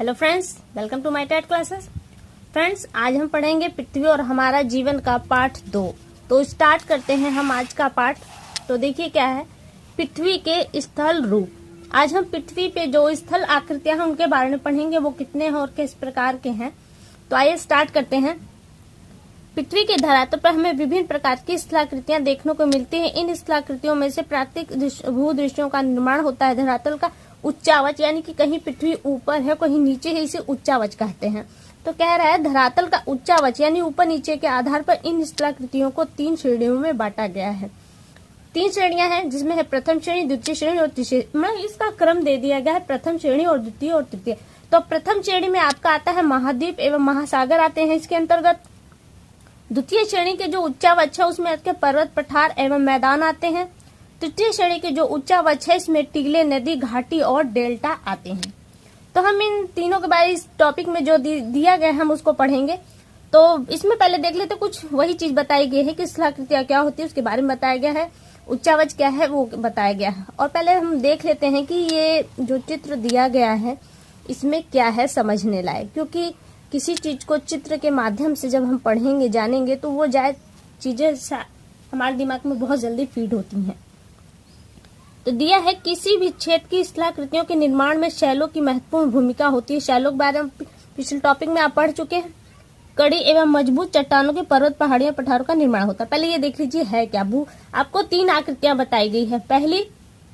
Hello friends, welcome to my TET classes. Friends, आज हम पढ़ेंगे पृथ्वी और हमारा जीवन का पार्ट 2। तो स्टार्ट करते हैं हम आज का पार्ट। तो देखिए क्या है, पृथ्वी के स्थल रूप। आज हम पृथ्वी पे जो स्थल आकृतियां हैं उनके बारे में पढ़ेंगे, वो कितने हैं और किस प्रकार के हैं। तो आइए स्टार्ट करते हैं। पृथ्वी के धरातल पर हमें विभिन्न प्रकार की स्थलाकृतियां देखने को मिलती हैं। इन स्थलाकृतियों में से प्राकृतिक भूदृश्यों का निर्माण होता है। धरातल का उच्चावच, यानी कि कहीं पृथ्वी ऊपर है कहीं नीचे है, इसे उच्चावच कहते हैं। तो कह रहा है धरातल का उच्चावच यानी ऊपर नीचे के आधार पर इन स्थलाकृतियों को 3 श्रेणियों में बांटा गया है। 3 श्रेणियां हैं, जिसमें है प्रथम श्रेणी, द्वितीय श्रेणी और तीसरी। मतलब इसका क्रम दे दिया गया है, प्रथम श्रेणी और द्वितीय और तृतीय। तो प्रथम श्रेणी में आपका आता है महाद्वीप एवं महासागर आते हैं इसके अंतर्गत। द्वितीय श्रेणी के जो उच्चावच है उसमें आपके पर्वत, पठार एवं मैदान आते हैं। तृतीय श्रेणी के जो उच्चावच है इसमें टीले, नदी, घाटी और डेल्टा आते हैं। तो हम इन तीनों के बारे इस टॉपिक में जो दिया गया है हम उसको पढ़ेंगे। तो इसमें पहले देख लेते, कुछ वही चीज बताई गई है कि स्थलाकृतियां क्या होती है उसके बारे में बताया गया है, उच्चावच क्या है वो बताया गया है। और पहले हम देख लेते हैं कि ये जो चित्र दिया गया है इसमें क्या है समझने लायक, क्योंकि किसी चीज को चित्र के माध्यम से जब हम पढ़ेंगे जानेंगे तो वो चीजें हमारे दिमाग में बहुत जल्दी फीड होती हैं। तो दिया है किसी भी क्षेत्र की स्थलाकृतियों के निर्माण में शैलों की महत्वपूर्ण भूमिका होती है। शैलों के बारे में पिछले टॉपिक में आप पढ़ चुके हैं। कड़ी एवं मजबूत चट्टानों के पर्वत, पहाड़ियां, पठारों का निर्माण होता है। पहले ये देख लीजिए है क्या। आपको 3 आकृतियां बताई गई है, पहली,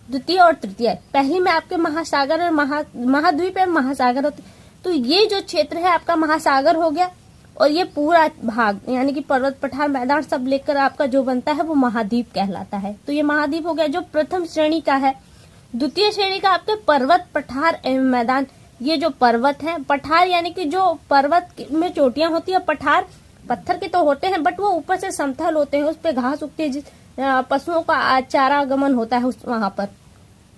द्वितीय और तृतीय। पहली में आपके महासागर और महाद्वीप एवं महासागर होते। तो ये जो क्षेत्र है आपका महासागर हो गया, और ये पूरा भाग यानी कि पर्वत, पठार, मैदान सब लेकर आपका जो बनता है वो महाद्वीप कहलाता है। तो ये महाद्वीप हो गया जो प्रथम श्रेणी का है। द्वितीय श्रेणी का आपके पर्वत, पठार एवं मैदान। ये जो पर्वत है, पठार यानी कि जो पर्वत में चोटियां होती है, पठार पत्थर के तो होते हैं बट वो ऊपर से समतल होते हैं, उस पे घास उगती है, पशुओं का चारागमन होता है वहां पर।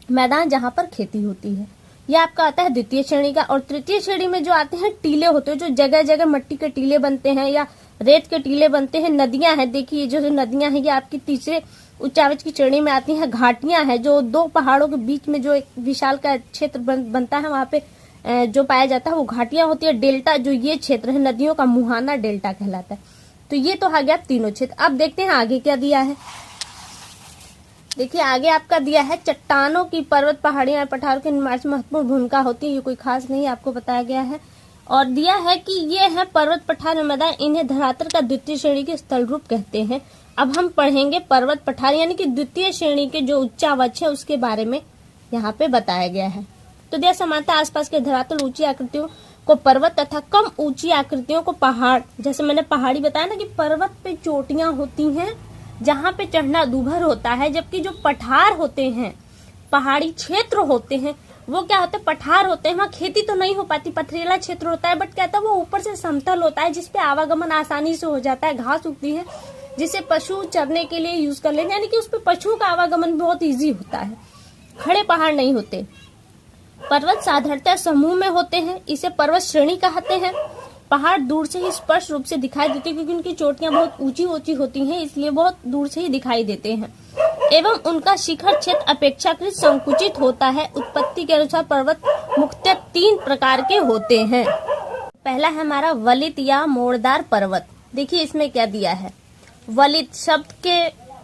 मैदान जहाँ पर खेती होती है, यह आपका आता है द्वितीय श्रेणी का। और तृतीय श्रेणी में जो आते हैं टीले होते हैं, जो जगह जगह मिट्टी के टीले बनते हैं या रेत के टीले बनते हैं। नदियां हैं, देखिए जो नदियां हैं ये आपकी तीसरे उच्चावच की श्रेणी में आती हैं। घाटियां हैं, जो 2 पहाड़ों के बीच में जो एक विशाल का क्षेत्र बनता है वहां पे जो पाया जाता है वो घाटियां होती है। डेल्टा जो ये क्षेत्र है नदियों का मुहाना डेल्टा कहलाता है। तो ये तो आ गया तीनों क्षेत्र। अब देखते हैं आगे क्या दिया है। देखिए आगे आपका दिया है चट्टानों की पर्वत, पहाड़ियां, पठारों के निर्माण में महत्वपूर्ण भूमिका होती है। ये कोई खास नहीं आपको बताया गया है। और दिया है कि ये है पर्वत, पठार, मैदान, इन्हें धरातल का द्वितीय श्रेणी के स्थल रूप कहते हैं। अब हम पढ़ेंगे पर्वत, पठार यानी कि द्वितीय श्रेणी के जो उच्चावच है उसके बारे में यहाँ पे बताया गया है। तो दिया समानता आसपास के धरातल ऊंची आकृतियों को पर्वत तथा कम ऊंची आकृतियों को पहाड़। जैसे मैंने पहाड़ी बताया ना कि पर्वत पे चोटियां होती हैं जहाँ पे चढ़ना दूभर होता है, जबकि जो पठार होते हैं, पहाड़ी क्षेत्र होते हैं, वो क्या होते हैं, पठार होते हैं, वहाँ खेती तो नहीं हो पाती, पथरीला क्षेत्र होता है, बट क्या होता है वो ऊपर से समतल होता है जिसपे आवागमन आसानी से हो जाता है। घास उगती है जिसे पशु चरने के लिए यूज कर लेते, यानी कि उस पर पशुओं का आवागमन बहुत ईजी होता है। खड़े पहाड़ नहीं होते। पर्वत साधारणतः समूह में होते हैं, इसे पर्वत श्रेणी कहते हैं। पहाड़ दूर से ही स्पष्ट रूप से दिखाई देते हैं, क्योंकि उनकी चोटियां बहुत ऊंची ऊंची होती हैं, इसलिए बहुत दूर से ही दिखाई देते हैं। एवं उनका शिखर क्षेत्र अपेक्षाकृत संकुचित होता है। उत्पत्ति के अनुसार पर्वत मुख्यतः 3 प्रकार के होते हैं। पहला है हमारा वलित या मोड़दार पर्वत। देखिए इसमें क्या दिया है, वलित शब्द के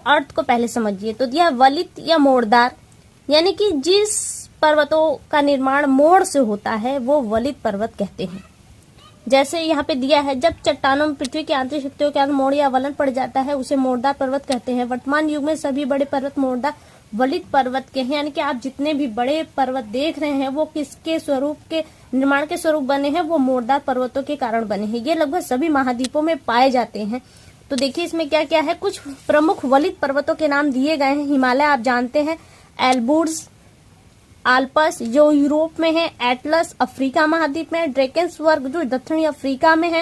अर्थ को पहले समझिए। तो दिया वलित या मोड़दार, यानी कि जिस पर्वतों का निर्माण मोड़ से होता है वो वलित पर्वत कहते हैं। जैसे यहाँ पे दिया है, जब चट्टानों में पृथ्वी की आंतरिक शक्तियों के कारण मोड़ या वलन पड़ जाता है उसे मोड़दार पर्वत कहते हैं। वर्तमान युग में सभी बड़े पर्वत मोड़दार वलित पर्वत के हैं, यानी कि आप जितने भी बड़े पर्वत देख रहे हैं वो किसके स्वरूप के निर्माण के स्वरूप बने हैं, वो मोड़दार पर्वतों के कारण बने हैं। ये लगभग सभी महाद्वीपों में पाए जाते हैं। तो देखिए इसमें क्या क्या है, कुछ प्रमुख वलित पर्वतों के नाम दिए गए हैं। हिमालय आप जानते हैं, एल्बुर्ज, आल्पस जो यूरोप में है, एटलस अफ्रीका महाद्वीप में, ड्रेकेंसबर्ग जो दक्षिणी अफ्रीका में है,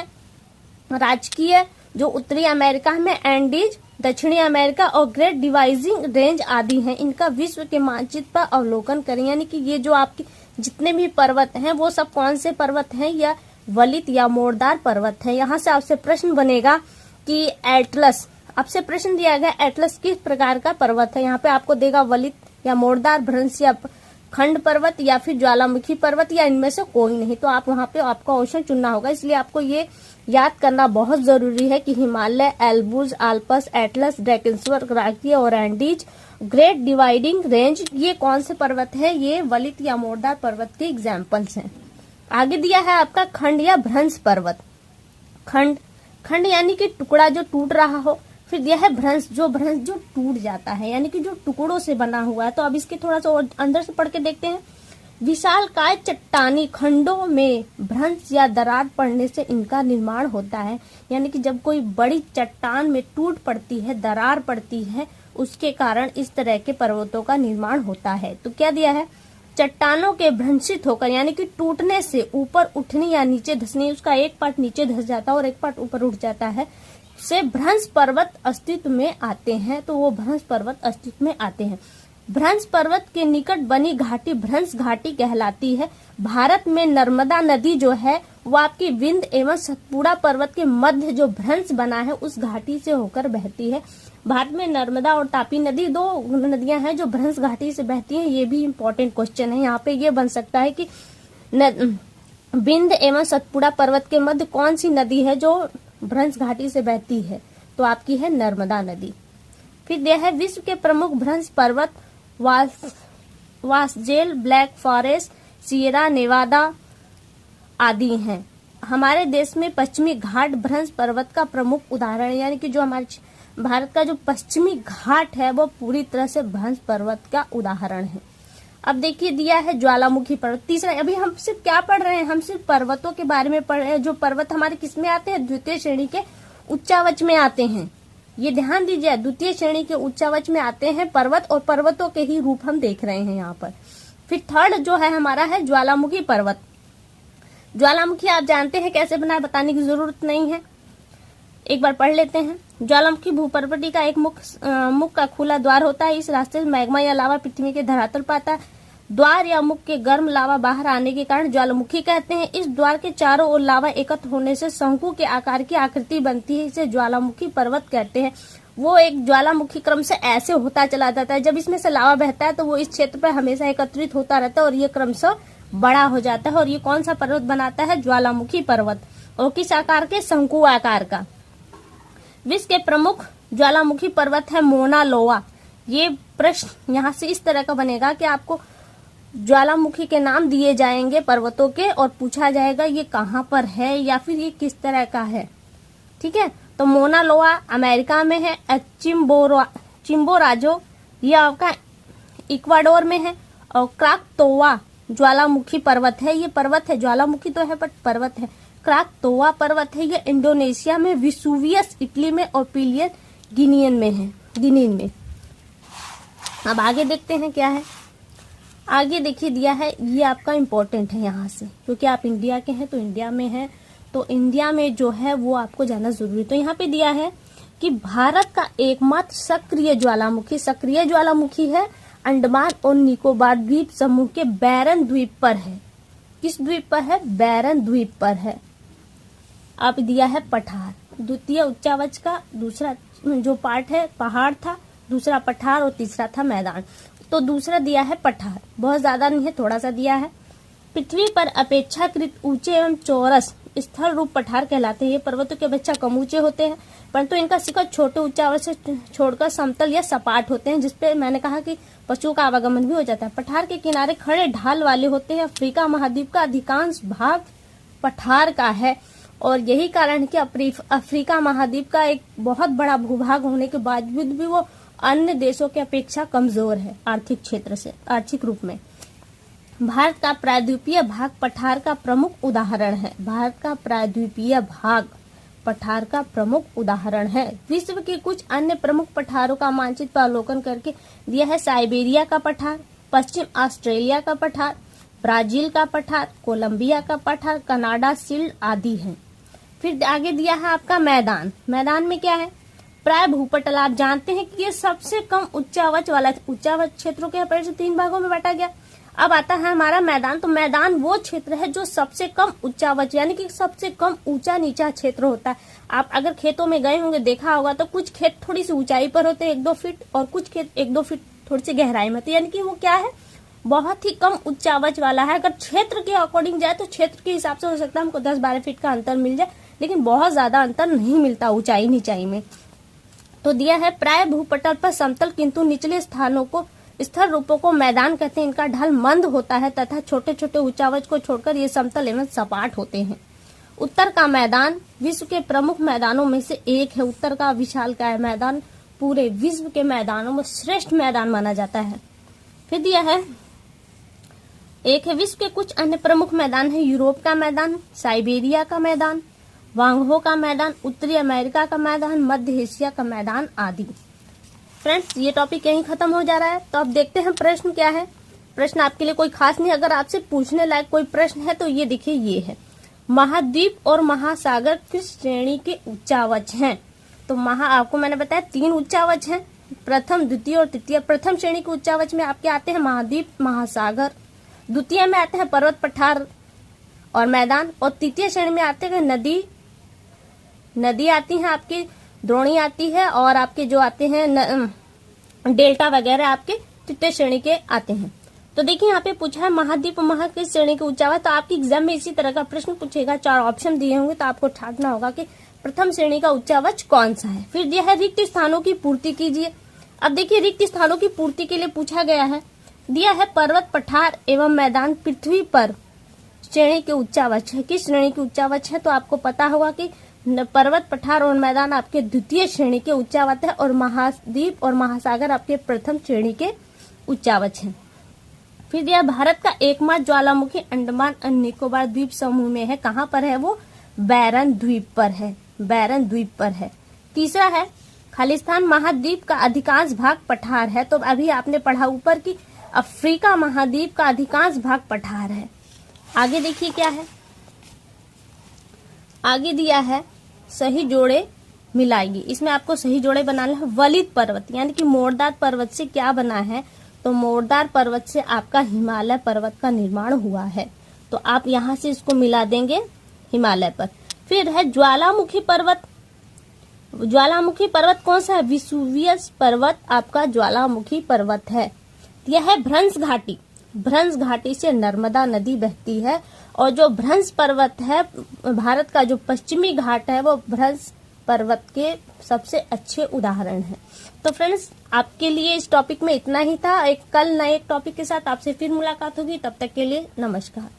राजकीय जो उत्तरी अमेरिका में, एंडीज दक्षिणी अमेरिका और ग्रेट डिवाइजिंग रेंज आदि हैं। इनका विश्व के मानचित्र पर अवलोकन करें, यानी कि ये जो आपके जितने भी पर्वत हैं वो सब कौन से पर्वत हैं, या वलित या मोड़दार पर्वत हैं। यहाँ से आपसे प्रश्न बनेगा कि एटलस, आपसे प्रश्न दिया गया एटलस किस प्रकार का पर्वत है। यहाँ पे आपको देगा वलित या मोड़दार, भ्रंश या खंड पर्वत या फिर ज्वालामुखी पर्वत, या इनमें से कोई नहीं। तो आप वहां पे आपका ऑप्शन चुनना होगा। इसलिए आपको ये याद करना बहुत जरूरी है कि हिमालय, एल्ब्रूज, आल्प्स, एटलस, ड्रैकेनस्बर्ग, राकी और एंडीज, ग्रेट डिवाइडिंग रेंज, ये कौन से पर्वत है? ये वलित या मोरदार पर्वत के एग्जाम्पल्स हैं। आगे दिया है आपका खंड या भ्रंश पर्वत। खंड, खंड यानी कि टुकड़ा जो टूट रहा हो। फिर दिया है भ्रंश जो टूट जाता है, यानी कि जो टुकड़ों से बना हुआ है। तो अब इसके थोड़ा सा और अंदर से पढ़ के देखते हैं। विशालकाय चट्टानी खंडों में भ्रंश या दरार पड़ने से इनका निर्माण होता है, यानी कि जब कोई बड़ी चट्टान में टूट पड़ती है, दरार पड़ती है, उसके कारण इस तरह के पर्वतों का निर्माण होता है। तो क्या दिया है? चट्टानों के भ्रंशित होकर, यानी कि टूटने से ऊपर उठने या नीचे धंसने, उसका एक पार्ट नीचे धंस जाता है और एक पार्ट ऊपर उठ जाता है, से भ्रंश पर्वत अस्तित्व में आते हैं। तो वो भ्रंश पर्वत अस्तित्व में आते हैं। भ्रंश पर्वत के निकट बनी घाटी भ्रंश घाटी कहलाती है। भारत में नर्मदा नदी जो है वो आपकी विंध्य एवं सतपुड़ा पर्वत के मध्य जो भ्रंश बना है उस घाटी से होकर बहती है। भारत में नर्मदा और तापी नदी, दो नदियां हैं जो भ्रंश घाटी से बहती हैं। ये भी इम्पोर्टेंट क्वेश्चन है। यहाँ पे ये बन सकता है कि विंध्य एवं सतपुड़ा पर्वत के मध्य कौन सी नदी है जो भ्रंश घाटी से बहती है? तो आपकी है नर्मदा नदी। फिर यह है विश्व के प्रमुख भ्रंश पर्वत वासजेल, ब्लैक फॉरेस्ट, सियरा नेवादा आदि हैं। हमारे देश में पश्चिमी घाट भ्रंश पर्वत का प्रमुख उदाहरण है, यानी कि जो हमारे भारत का जो पश्चिमी घाट है वो पूरी तरह से भ्रंश पर्वत का उदाहरण है। अब देखिए दिया है ज्वालामुखी पर्वत। तीसरा, अभी हम सिर्फ क्या पढ़ रहे हैं? हम सिर्फ पर्वतों के बारे में पढ़ रहे हैं। जो पर्वत हमारे किस में आते हैं? द्वितीय श्रेणी के उच्चावच में आते हैं। ये ध्यान दीजिए, द्वितीय श्रेणी के उच्चावच में आते हैं पर्वत, और पर्वतों के ही रूप हम देख रहे हैं यहाँ पर। फिर थर्ड जो है हमारा है ज्वालामुखी पर्वत। ज्वालामुखी आप जानते हैं कैसे बना है, बताने की जरूरत नहीं है, एक बार पढ़ लेते हैं। ज्वालामुखी भूपर्वती का एक मुख का खुला द्वार होता है। इस रास्ते से मैग्मा या लावा पृथ्वी के धरातल पर आता है। द्वार या मुख के गर्म लावा बाहर आने के कारण ज्वालामुखी कहते हैं। इस द्वार के चारों ओर लावा एकत्र होने से शंकु के आकार की आकृति बनती है। इसे ज्वालामुखी पर्वत कहते हैं। वो एक ज्वालामुखी क्रम से ऐसे होता चला जाता है। जब इसमें से लावा बहता है तो वो इस क्षेत्र पर हमेशा एकत्रित होता रहता है और ये क्रमशः बड़ा हो जाता है। और ये कौन सा पर्वत बनाता है? ज्वालामुखी पर्वत। और किस आकार के? शंकु आकार का। विश्व के प्रमुख ज्वालामुखी पर्वत है मोना लोआ। ये प्रश्न यहाँ से इस तरह का बनेगा कि आपको ज्वालामुखी के नाम दिए जाएंगे पर्वतों के और पूछा जाएगा ये कहाँ पर है या फिर ये किस तरह का है। ठीक है, तो मोना लोआ अमेरिका में है। चिम्बोराजो ये आपका इक्वाडोर में है। और क्राकतोआ ज्वालामुखी पर्वत है। ये पर्वत है, ज्वालामुखी तो है बट पर्वत है। क्राकतोआ पर्वत है, ये इंडोनेशिया में, विसुवियस इटली में और पिलियन गिनीन में। अब आगे देखते हैं क्या है। आगे देखिए दिया है, ये आपका इम्पोर्टेंट है यहाँ से, क्योंकि आप इंडिया के हैं तो इंडिया में है, तो इंडिया में जो है वो आपको जानना जरूरी। तो यहाँ पे दिया है कि भारत का एकमात्र सक्रिय ज्वालामुखी है अंडमान और निकोबार द्वीप समूह के बैरन द्वीप पर है। किस द्वीप पर है? बैरन द्वीप पर है। अब दिया है पठार। द्वितीय उच्चावच का दूसरा जो पार्ट है पहाड़ था, दूसरा पठार और तीसरा था मैदान। तो दूसरा दिया है पठार, बहुत ज्यादा नहीं है, थोड़ा सा दिया है। पृथ्वी पर अपेक्षाकृत ऊंचे एवं चौरस स्थल रूप पठार कहलाते हैं। ये पर्वतों के अपेक्षा कम ऊंचे होते हैं, परंतु इनका शिखर छोटे उच्चावच से छोड़कर समतल या सपाट होते हैं, जिसपे मैंने कहा कि पशुओं का आवागमन भी हो जाता है। पठार के किनारे खड़े ढाल वाले होते हैं। अफ्रीका महाद्वीप का अधिकांश भाग पठार का है, और यही कारण है कि अफ्रीका महाद्वीप का एक बहुत बड़ा भूभाग होने के बावजूद भी वो अन्य देशों की अपेक्षा कमजोर है आर्थिक क्षेत्र से, आर्थिक रूप में। भारत का प्रायद्वीपीय भाग पठार का प्रमुख उदाहरण है। भारत का प्रायद्वीपीय भाग पठार का प्रमुख उदाहरण है। विश्व के कुछ अन्य प्रमुख पठारों का मानचित्र अवलोकन करके दिया है। साइबेरिया का पठार, पश्चिम ऑस्ट्रेलिया का पठार, ब्राजील का पठार, कोलंबिया का पठार, कनाडा सील्ड आदि हैं। फिर आगे दिया है आपका मैदान। मैदान में क्या है? प्राय भूपटल। आप जानते हैं कि ये सबसे कम उच्चावच वाला, उच्चावच क्षेत्रों के अपेक्षा 3 भागों में बांटा गया। अब आता है हमारा मैदान। तो मैदान वो क्षेत्र है जो सबसे कम उच्चावच, यानी कि सबसे कम ऊंचा नीचा क्षेत्र होता है। आप अगर खेतों में गए होंगे, देखा होगा, तो कुछ खेत थोड़ी सी ऊंचाई पर होते हैं 1-2 फीट, और कुछ खेत 1-2 फीट थोड़ी सी गहराई में होते हैं, यानी कि वो क्या है? बहुत ही कम उच्चावच वाला है। अगर क्षेत्र के अकॉर्डिंग जाए तो क्षेत्र के हिसाब से हो सकता है हमको 10-12 फीट का अंतर मिल जाए, लेकिन बहुत ज्यादा अंतर नहीं मिलता ऊंचाई नीचाई में। तो दिया है प्राय भूपटल पर समतल किंतु निचले स्थानों को स्थिर रूपों को मैदान कहते हैं। इनका ढाल मंद होता है तथा छोटे छोटे उच्चावच को छोड़कर ये समतल एवं सपाट होते हैं। उत्तर का मैदान विश्व के प्रमुख मैदानों में से एक है। उत्तर का विशालकाय मैदान पूरे विश्व के मैदानों में श्रेष्ठ मैदान माना जाता है। फिर दिया है एक है विश्व के कुछ अन्य प्रमुख मैदान है। यूरोप का मैदान, साइबेरिया का मैदान, वांगहो का मैदान, उत्तरी अमेरिका का मैदान, मध्य एशिया का मैदान आदि। फ्रेंड्स, ये टॉपिक यहीं खत्म हो जा रहा है। तो अब देखते हैं प्रश्न क्या है। प्रश्न आपके लिए कोई खास नहीं, अगर आपसे पूछने लायक कोई प्रश्न है तो ये देखिए, ये है महाद्वीप और महासागर किस श्रेणी के उच्चावच हैं। तो आपको मैंने बताया 3 उच्चावच हैं, प्रथम, द्वितीय और तृतीय। प्रथम श्रेणी के उच्चावच में आपके आते हैं महाद्वीप, महासागर। द्वितीय में आते हैं पर्वत, पठार और मैदान। और तृतीय श्रेणी में आते हैं नदी आती है आपकी, द्रोणी आती है, और आपके जो आते हैं डेल्टा वगैरह आपके तृतीय श्रेणी के आते हैं। तो देखिए यहाँ पे पूछा है महाद्वीप महा किस श्रेणी के उच्चावच। तो आपकी एग्जाम में इसी तरह का प्रश्न पूछेगा, 4 ऑप्शन दिए होंगे, तो आपको ठाकना होगा कि प्रथम श्रेणी का उच्चावच कौन सा है। फिर दिया है रिक्त स्थानों की पूर्ति कीजिए। अब देखिए रिक्त स्थानों की पूर्ति के लिए पूछा गया है, दिया है पर्वत, पठार एवं मैदान पृथ्वी पर श्रेणी के उच्चावच है। किस श्रेणी के उच्चावच है, तो आपको पता होगा कि पर्वत, पठार और मैदान आपके द्वितीय श्रेणी के उच्चावच है, और महाद्वीप और महासागर आपके प्रथम श्रेणी के उच्चावच हैं। फिर दिया भारत का एकमात्र ज्वालामुखी अंडमान और निकोबार द्वीप समूह में है। कहाँ पर है वो? बैरन द्वीप पर है, बैरन द्वीप पर है। तीसरा है खालिस्तान महाद्वीप का अधिकांश भाग पठार है। तो अभी आपने पढ़ा ऊपर की अफ्रीका महाद्वीप का अधिकांश भाग पठार है। आगे देखिए क्या है, आगे दिया है सही जोड़े मिलाएगी। इसमें आपको सही जोड़े बनाना है। वलित पर्वत यानी कि मोरदार पर्वत से क्या बना है, तो मोरदार पर्वत से आपका हिमालय पर्वत का निर्माण हुआ है। तो आप यहाँ से इसको मिला देंगे हिमालय पर। फिर है ज्वालामुखी पर्वत। ज्वालामुखी पर्वत कौन सा है? विसुवियस पर्वत आपका ज्वालामुखी पर्वत है। यह है भ्रंश घाटी। भ्रंश घाटी से नर्मदा नदी बहती है, और जो भ्रंश पर्वत है भारत का जो पश्चिमी घाट है वो भ्रंश पर्वत के सबसे अच्छे उदाहरण है। तो फ्रेंड्स, आपके लिए इस टॉपिक में इतना ही था। कल नए टॉपिक के साथ आपसे फिर मुलाकात होगी, तब तक के लिए नमस्कार।